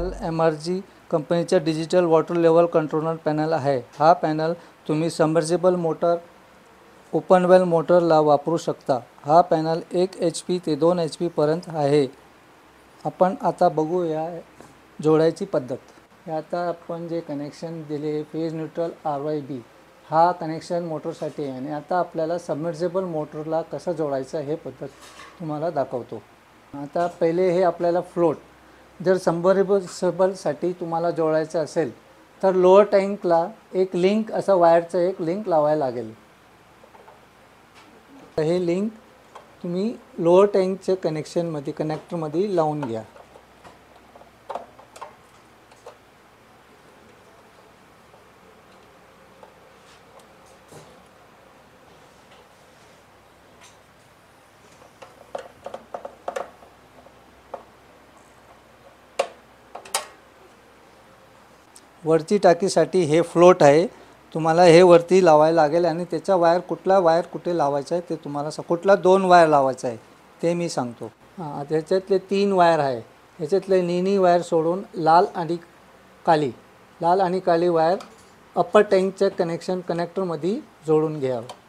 Panel MRG कंपनीचा digital water level controller panel आहे। हा पॅनल तुम्ही सबमर्सिबल मोटर, ओपन वेल मोटरला वापरू शकता। हा पॅनल 1 HP ते 2 HP पर्यंत आहे। आपण आता बघूया जोडायची पद्धत। आता आपण जे कनेक्शन दिले फेज न्यूट्रल RYB हा कनेक्शन मोटरसाठी आहे आणि आता आपल्याला सबमर्सिबल मोटरला कसं जोडायचं हे पद्धत तुम्हाला दाखवतो। आता पहिले हे आपल्याला फ्लोट जर सबमर्सिबलसाठी तुम्हाला जोडायचं असेल तर लोअर टँकला एक लिंक असं वायरचं एक लिंक लावायला लागेल। हे लिंक तुम्ही लोअर टँकच्या कनेक्टरमध्ये लावून घ्या। वरती टाकीसाठी हे फ्लोट आहे, तुम्हाला हे वरती लावायला लागेल आणि त्याचा कुठला वायर कुठे लावायचा आहे ते तुम्हाला कुठला 2 वायर लावायचा आहे ते मी सांगतो। त्याच्यातले 3 वायर आहे। त्याच्यातले निळी वायर सोडून लाल आणि काळी वायर अप्पर टँकच्या कनेक्टरमध्ये जोडून घ्यावं।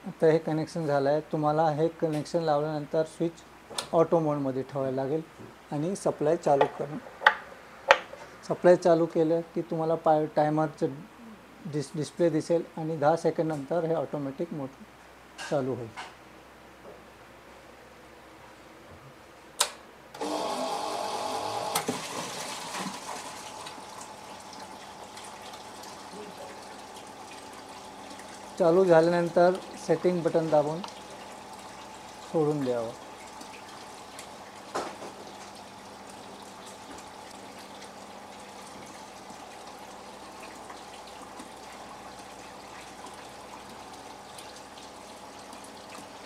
आता हे कनेक्शन झालं आहे। तुम्हाला हे कनेक्शन लावल्यानंतर स्विच ऑटो मोडमध्ये ठेवायला लागेल आणि सप्लाय चालू केलं की तुम्हाला टायमरचं डिस्प्ले दिसेल आणि 10 सेकंड नंतर हे ऑटोमॅटिक मोटर चालू होईल। चालू झाल्यानंतर सेटिंग बटन दाबून सोडून द्यावं।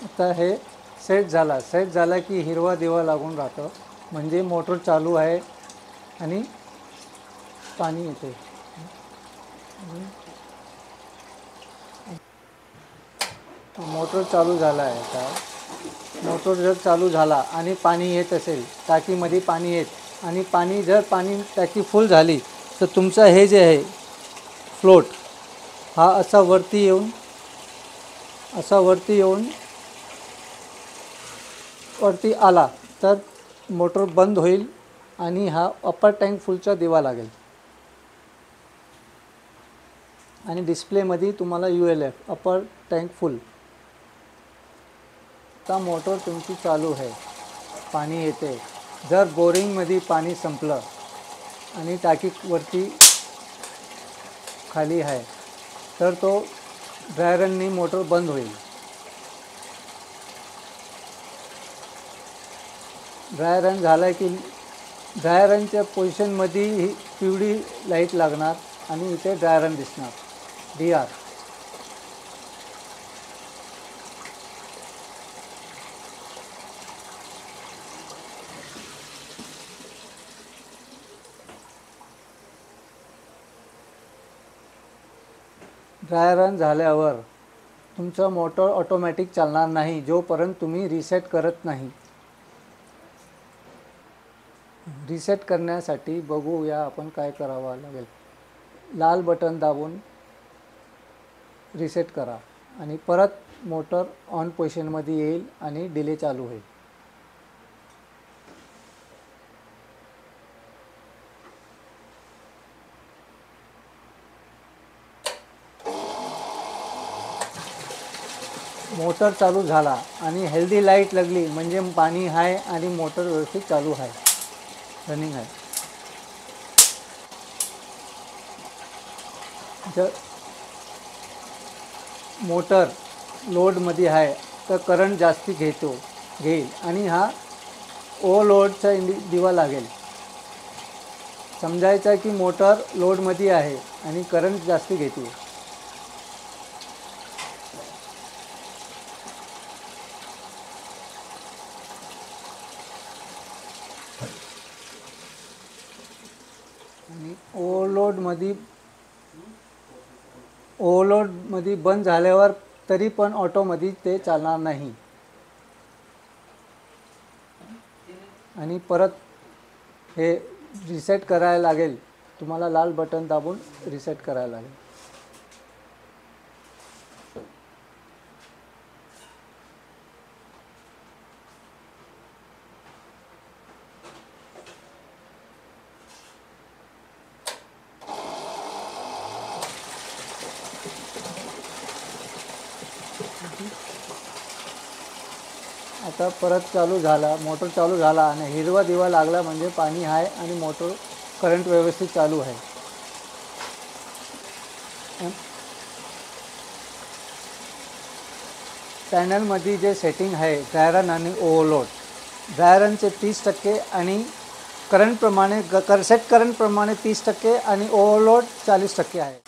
आता हे सेट झाला की हिरवा दिवा लागून राहतो, म्हणजे मोटर चालू आहे आणि पाणी येते। मोटर चालू झाला आहे। आता मोटर जर चालू झाला आणि पाणी येत असेल, टाकीमध्ये पाणी येत आणि पाणी टाकी फुल झाली तर तुमचा हे जे आहे फ्लोट हा असा वरती येऊन वरती आला तर मोटर बंद होईल आणि हा अप्पर टँक फुलचा दिवा लागेल आणि डिस्प्लेमध्ये तुम्हाला ULF अप्पर टँक फुल। आता मोटर तुमची चालू आहे, पाणी येते। जर बोरिंगमध्ये पाणी संपलं आणि टाकी वरती खाली आहे तर तो ड्राय रननी मोटर बंद होईल। ड्राय रन झाला की ड्राय रनच्या पोझिशनमध्ये ही पिवळी लाईट लागणार आणि इथे ड्राय रन दिसणार DR। ड्राय रन झाल्यावर तुमचं मोटर ऑटोमॅटिक चालणार नाही जोपर्यंत तुम्ही रिसेट करत नाही। रिसेट करण्यासाठी बघूया आपण काय करावं लागेल। लाल बटन दाबून रिसेट करा आणि परत मोटर ऑन पोझिशनमध्ये येईल आणि डिले चालू होईल। मोटर चालू झाला आणि हेल्दी लाईट लागली म्हणजे पाणी आहे आणि मोटर व्यवस्थित चालू आहे, रनिंग आहे। जर मोटर लोडमध्ये आहे तर करंट जास्ती घेईल आणि हा ओव्हरलोडचा दिवा लागेल. समजायचं की मोटर लोडमध्ये आहे आणि करंट जास्ती घेते. आणि ओव्हरलोडमध्ये बंद झाल्यावर तरी पण ऑटोमध्ये ते चालणार नाही आणि परत हे रिसेट करायला लागेल. तुम्हाला लाल बटन दाबून रिसेट करायला लागेल. आता परत चालू झाला, मोटर चालू झाला आणि हिरवा दिवा लागला म्हणजे पाणी आहे आणि मोटर करंट व्यवस्थित चालू आहे. पॅनलमध्ये जे सेटिंग आहे ड्राय रन आणि ओव्हरलोड, ड्राय रनचे 30% आणि सेट करंटप्रमाणे 30% आणि ओव्हरलोड 40% आहे.